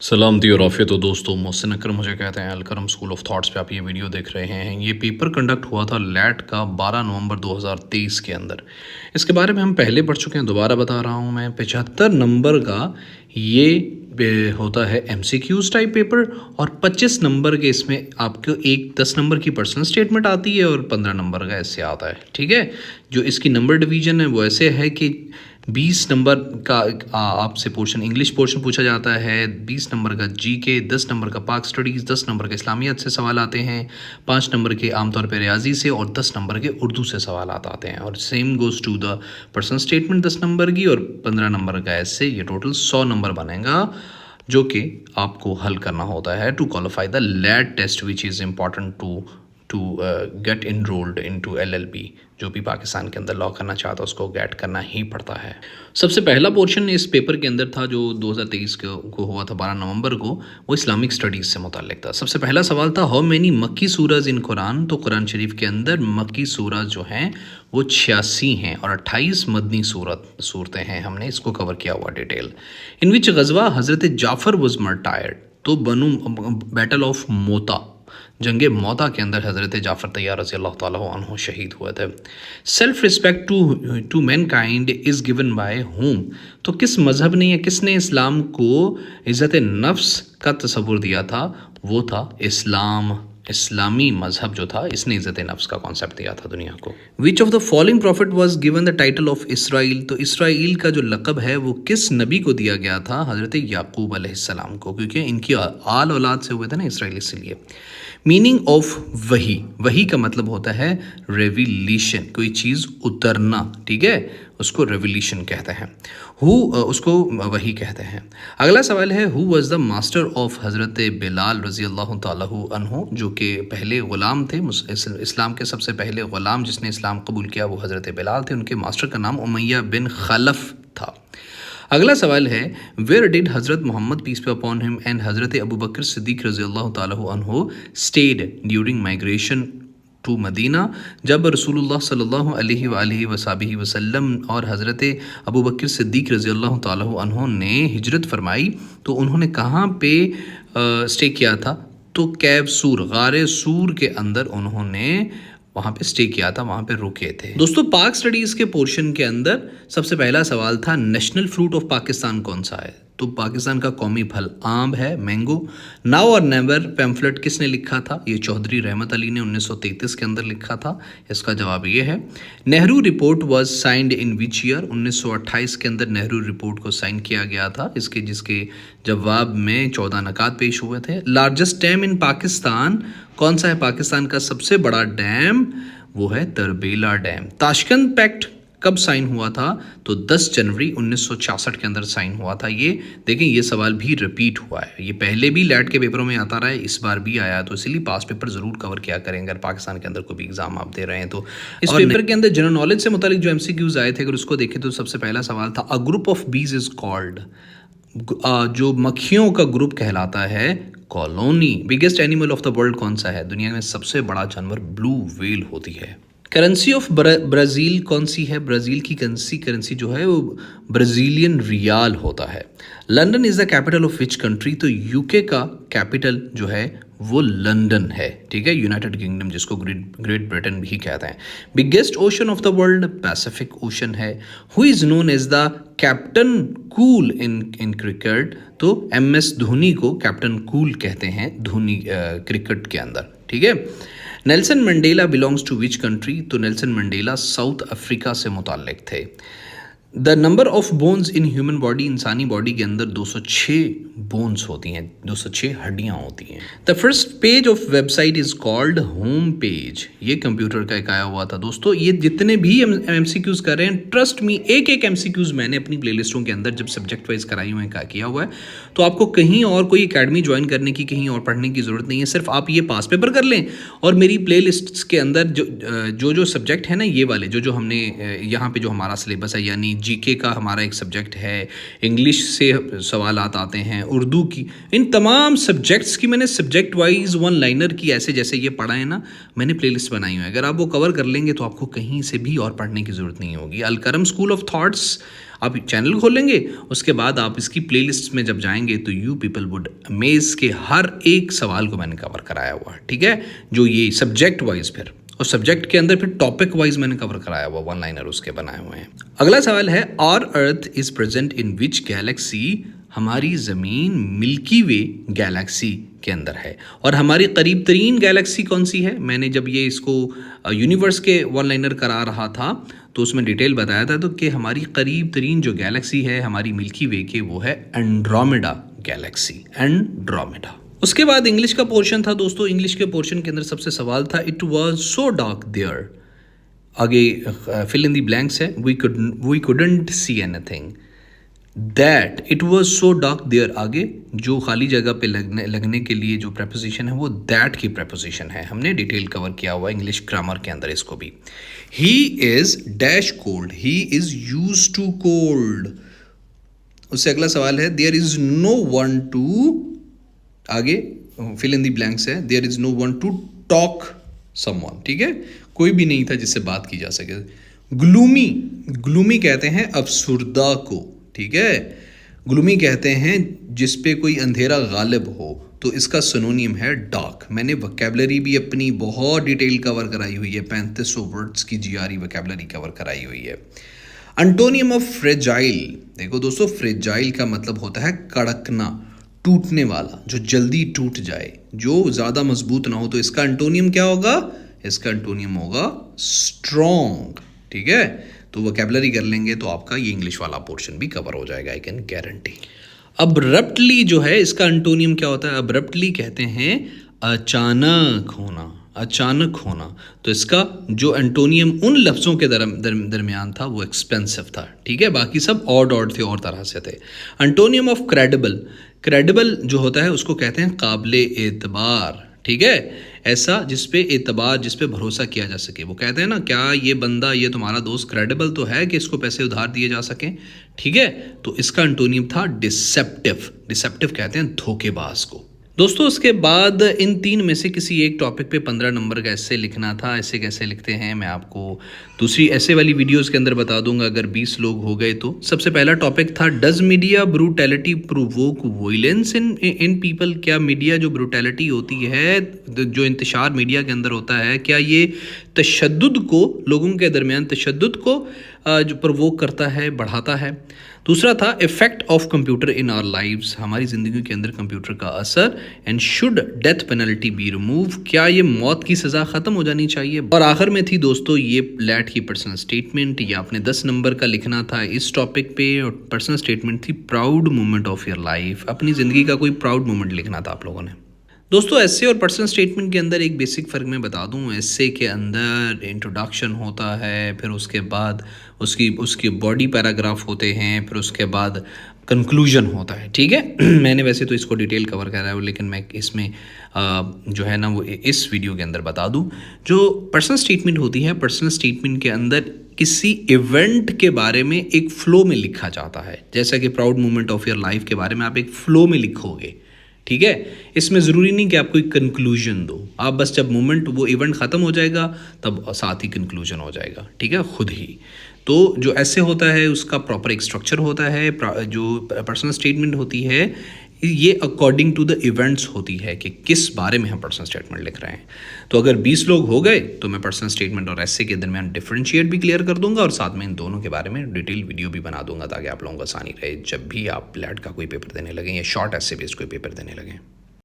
सलाम दी और आफियत हो दोस्तों। मोहसिन अकरम मुझे कहते हैं। अलकरम स्कूल ऑफ थॉट्स पे आप ये वीडियो देख रहे हैं। ये पेपर कंडक्ट हुआ था लैट का 12 नवंबर 2023 के अंदर। इसके बारे में हम पहले पढ़ चुके हैं, दोबारा बता रहा हूँ मैं। 75 नंबर का ये होता है एमसीक्यूज टाइप पेपर, और 25 नंबर के इसमें आपको एक 10 नंबर की पर्सनल स्टेटमेंट आती है और 15 नंबर का ऐसे आता है। ठीक है, जो इसकी नंबर डिवीजन है वो ऐसे है कि 20 नंबर का आपसे पोर्शन इंग्लिश पोर्शन पूछा जाता है, 20 नंबर का जीके, 10 नंबर का पाक स्टडीज़, 10 नंबर के इस्लामियत से सवाल आते हैं, 5 नंबर के आमतौर पर रियाजी से, और 10 नंबर के उर्दू से सवाल आते हैं। और same goes to the personal statement 10 number की और 15 नंबर का ऐसे। ये टोटल 100 नंबर बनेगा जो कि आपको हल करना होता है to qualify the LAT test which is important to get enrolled into LLB. जो भी पाकिस्तान के अंदर लॉ करना चाहता है उसको गेट करना ही पड़ता है। सबसे पहला पोर्शन इस पेपर के अंदर था जो 2023 को हुआ था 12 नवंबर को, वो इस्लामिक स्टडीज़ से मुताल्लिक था। सबसे पहला सवाल था हाउ मैनी मक्की सूरज इन कुरान। तो कुरान शरीफ के अंदर मक्की सूरज जो हैं वो 86 हैं और 28 मदनी सूरतें हैं। हमने इसको कवर किया हुआ डिटेल। इन विच गजवा हज़रत जाफ़र वॉज मर्टायर्ड। तो बनु बैटल ऑफ मोता, जंगे मौता के अंदर हज़रत जाफ़र तैयार रज़ी अल्लाह ताला अन्हु शहीद हुए थे। Self respect to mankind is given by him. तो किस मज़हब ने या किसने इस्लाम को इज़्ज़त नफ्स का तसव्वुर दिया था? वो था इस्लाम। इस्लामी मज़हब जो था इसने इज़्ज़त नफ्स का कॉन्सेप्ट दिया था दुनिया को। Which of the following profit was given the title of Israel. तो इसराइल का जो लक़ब है वो किस नबी को दिया गया था? हज़रत याकूब अलैहिस्सलाम को, क्योंकि इनकी आल औलाद से हुए थे ना इसराइल, इसलिए। मीनिंग ऑफ वही, वही का मतलब होता है रेविलेशन, कोई चीज़ उतरना। ठीक है, उसको रेवल्यूशन कहते हैं। उसको वही कहते हैं। अगला सवाल है who was the master of हज़रत बिलाल रज़ी अल्लाह ताला अन्हु, जो कि पहले ग़ुलाम थे। इस्लाम के सबसे पहले ग़ुलाम जिसने इस्लाम कबूल किया वो हज़रत बिलाल थे। उनके मास्टर का नाम उमैया बिन खलफ था। अगला सवाल है where did Hazrat Mohammad peace be upon him and Hazrat Abu Bakr Siddiq रज़ी अल्लाह ताला अन्हु stayed during migration to Madina. जब रसूलुल्लाह सल्लल्लाहु अलैहि वसल्लम और हज़रत अबू बकर सिद्दीक़ रज़ी अल्लाह ताला अन्हु ने हिजरत फरमाई तो उन्होंने कहाँ पे स्टे किया था? तो कैब सूर, गारे सूर के अंदर उन्होंने वहाँ पे स्टे किया था, वहाँ पे रुके थे। दोस्तों पाक स्टडीज़ के पोर्शन के अंदर सबसे पहला सवाल था नेशनल फ्रूट ऑफ पाकिस्तान कौन सा है? तो पाकिस्तान का कौमी फल आम है, मैंगो। नाउ और नेवर पैम्फलेट किसने लिखा था? ये चौधरी रहमत अली ने 1933 के अंदर लिखा था। इसका जवाब ये है। Nehru report was signed in which year. 1928 के अंदर नेहरू रिपोर्ट को साइन किया गया था, जिसके जवाब में 14 नकात पेश हुए थे। लार्जेस्ट डैम इन पाकिस्तान कौन सा है? पाकिस्तान का सबसे बड़ा डैम वो है तरबेला डैम। ताशकंद पैक्ट कब साइन हुआ था? तो 10 जनवरी 1966 के अंदर साइन हुआ था। ये देखें, ये सवाल भी रिपीट हुआ है। ये पहले भी लैट के पेपरों में आता रहा है, इस बार भी आया, तो इसलिए पास पेपर ज़रूर कवर किया करें अगर पाकिस्तान के अंदर कोई भी एग्जाम आप दे रहे हैं तो। इस पेपर के अंदर जनरल नॉलेज से मुतालिक जो एमसीक्यूज आए थे, अगर उसको देखें तो सबसे पहला सवाल था अ ग्रुप ऑफ बीज इज कॉल्ड। जो मक्खियों का ग्रुप कहलाता है colony. Biggest animal of the world कौन सा है? दुनिया में सबसे बड़ा जानवर ब्लू व्हेल होती है। करेंसी ऑफ ब्राज़ील कौन सी है? ब्राज़ील की करेंसी जो है वो ब्राज़ीलियन रियाल होता है। London is the capital of which country? तो यूके का कैपिटल जो है वो लंदन है। ठीक है, यूनाइटेड किंगडम जिसको ग्रेट ब्रिटेन भी कहते हैं। Biggest ocean of the world Pacific ocean है। Who is known as the captain cool in cricket? तो एमएस धोनी को कैप्टन कूल कहते हैं धोनी क्रिकेट के अंदर। ठीक है। Nelson Mandela belongs to which country? तो नेल्सन मंडेला साउथ अफ्रीका से मुताल्लिक थे। The number of bones in human body, इंसानी बॉडी के अंदर 206 बोन्स होती हैं, 206 हड्डियाँ होती हैं। The first page of website is called home page. ये कंप्यूटर का एक आया हुआ था। दोस्तों ये जितने भी एमसीक्यूज कर रहे हैं, ट्रस्ट मी, एक एक एमसीक्यूज मैंने अपनी प्लेलिस्टों के अंदर जब सब्जेक्ट वाइज कराई हुए हैं किया हुआ है, तो आपको कहीं और कोई अकेडमी ज्वाइन करने की, कहीं और पढ़ने की ज़रूरत नहीं है। सिर्फ आप ये पास पेपर कर लें और मेरी प्ले लिस्ट के अंदर जो सब्जेक्ट है ना, ये वाले जो हमने यहाँ पे जो हमारा सिलेबस है, यानी जीके का हमारा एक सब्जेक्ट है, इंग्लिश से सवाल आते हैं, उर्दू की, इन तमाम सब्जेक्ट्स की मैंने सब्जेक्ट वाइज वन लाइनर की ऐसे जैसे ये पढ़ा है ना, मैंने प्लेलिस्ट बनाई हुई है। अगर आप वो कवर कर लेंगे तो आपको कहीं से भी और पढ़ने की ज़रूरत नहीं होगी। अलकरम स्कूल ऑफ थॉट्स आप चैनल खोलेंगे, उसके बाद आप इसकी प्लेलिस्ट में जब जाएंगे तो यू पीपल वुड अमेज के हर एक सवाल को मैंने कवर कराया हुआ है, ठीक है, जो ये सब्जेक्ट वाइज फिर और सब्जेक्ट के अंदर फिर टॉपिक वाइज मैंने कवर कराया हुआ, वन लाइनर उसके बनाए हुए हैं। अगला सवाल है, और earth is present in which Galaxy? हमारी ज़मीन मिल्की वे गैलेक्सी के अंदर है। और हमारी करीब तरीन गैलेक्सी कौन सी है? मैंने जब ये इसको यूनिवर्स के वन लाइनर करा रहा था तो उसमें डिटेल बताया था, तो कि हमारी करीब तरीन जो गैलेक्सी है हमारी मिल्की वे के, वो है एंड्रोमेडा गैलेक्सी, एंड्रोमेडा। उसके बाद इंग्लिश का पोर्शन था दोस्तों। इंग्लिश के पोर्शन के अंदर सबसे सवाल था, it was so dark there. आगे फिल इन द ब्लैंक्स है, we couldn't see anything. That, it was so dark there, आगे जो खाली जगह पे लगने के लिए जो प्रेपोजिशन है वो दैट की प्रेपोजिशन है। हमने डिटेल कवर किया हुआ इंग्लिश ग्रामर के अंदर इसको भी। He is dash cold, he is used to cold. उससे अगला सवाल है, there is no one to, आगे फिल इन दी ब्लैंक्स है, there is no one to talk someone, ठीक है, कोई भी नहीं था जिससे बात की जा सके। ग्लूमी, ग्लूमी कहते हैं अफसुर्दा को, ठीक है, ग्लूमी कहते हैं जिस पे कोई अंधेरा गालिब हो, तो इसका सिनोनिम है डार्क। मैंने वोकैबुलरी भी अपनी बहुत डिटेल कवर कराई हुई है, 3500 वर्ड्स की जीआरई वोकैबुलरी कवर कराई हुई है। एंटोनियम ऑफ फ्रेजाइल, देखो दोस्तों, फ्रेजाइल का मतलब होता है कड़कना, टूटने वाला, जो जल्दी टूट जाए, जो ज़्यादा मजबूत ना हो। तो इसका एंटोनियम क्या होगा? इसका एंटोनियम होगा स्ट्रॉन्ग, ठीक है। तो वोकैबुलरी कर लेंगे तो आपका ये इंग्लिश वाला पोर्शन भी कवर हो जाएगा, आई कैन गारंटी। अब्रप्टली जो है, इसका एंटोनियम क्या होता है? अब्रप्टली कहते हैं अचानक होना, अचानक होना। तो इसका जो एंटोनियम उन लफ्ज़ों के दरमियान था वो एक्सपेंसिव था, ठीक है, बाकी सब ऑड थे और तरह से थे। एंटोनियम ऑफ क्रेडिबल, क्रेडिबल जो होता है उसको कहते हैं काबिले एतबार, ठीक है, ऐसा जिस पे एतबार, जिस पे भरोसा किया जा सके। वो कहते हैं ना, क्या ये बंदा, ये तुम्हारा दोस्त क्रेडिबल तो है कि इसको पैसे उधार दिए जा सकें, ठीक है। तो इसका एंटोनियम था डिसेप्टिव, डिसेप्टिव कहते हैं धोखेबाज को। दोस्तों उसके बाद इन तीन में से किसी एक टॉपिक पे 15 नंबर का ऐसे लिखना था। ऐसे कैसे लिखते हैं मैं आपको दूसरी ऐसे वाली वीडियोस के अंदर बता दूंगा, अगर 20 लोग हो गए तो। सबसे पहला टॉपिक था, does media brutality provoke violence in people? क्या मीडिया जो ब्रूटैलिटी होती है, जो इंतशार मीडिया के अंदर होता है, क्या ये तशद्दुद को, लोगों के दरमियान तशद्दुद को जो प्रोवोक करता है, बढ़ाता है? दूसरा था, effect of computer in our lives, हमारी ज़िंदगी के अंदर कंप्यूटर का असर। And should death penalty be remove, क्या ये मौत की सज़ा ख़त्म हो जानी चाहिए? और आखिर में थी दोस्तों ये लैट की पर्सनल स्टेटमेंट, या आपने 10 नंबर का लिखना था इस टॉपिक पे। और पर्सनल स्टेटमेंट थी, proud moment of your life, अपनी ज़िंदगी का कोई प्राउड मोमेंट लिखना था आप लोगों ने। दोस्तों एसे और पर्सनल स्टेटमेंट के अंदर एक बेसिक फ़र्क मैं बता दूं। एसे के अंदर इंट्रोडक्शन होता है, फिर उसके बाद उसकी बॉडी पैराग्राफ होते हैं, फिर उसके बाद कंक्लूजन होता है, ठीक है। मैंने वैसे तो इसको डिटेल कवर करा है, लेकिन मैं इसमें जो है ना वो इस वीडियो के अंदर बता दूं। जो पर्सनल स्टेटमेंट होती है, पर्सनल स्टेटमेंट के अंदर किसी इवेंट के बारे में एक फ़्लो में लिखा जाता है। जैसा कि proud moment of your life के बारे में आप एक फ़्लो में लिखोगे, ठीक है। इसमें ज़रूरी नहीं कि आप कोई कंक्लूजन दो, आप बस जब मोमेंट वो इवेंट ख़त्म हो जाएगा तब साथ ही कंक्लूजन हो जाएगा, ठीक है, खुद ही। तो जो ऐसे होता है उसका प्रॉपर एक स्ट्रक्चर होता है। जो पर्सनल स्टेटमेंट होती है ये अकॉर्डिंग टू द इवेंट्स होती है कि किस बारे में हम पर्सनल स्टेटमेंट लिख रहे हैं। तो अगर 20 लोग हो गए तो मैं पर्सनल स्टेटमेंट और ऐसे के दरमियान डिफरेंशिएट भी क्लियर कर दूंगा और साथ में इन दोनों के बारे में डिटेल वीडियो भी बना दूंगा, ताकि आप लोगों को आसानी रहे जब भी आप लैट का कोई पेपर देने लगें या शॉर्ट ऐसे बेस्ड कोई पेपर देने लगें।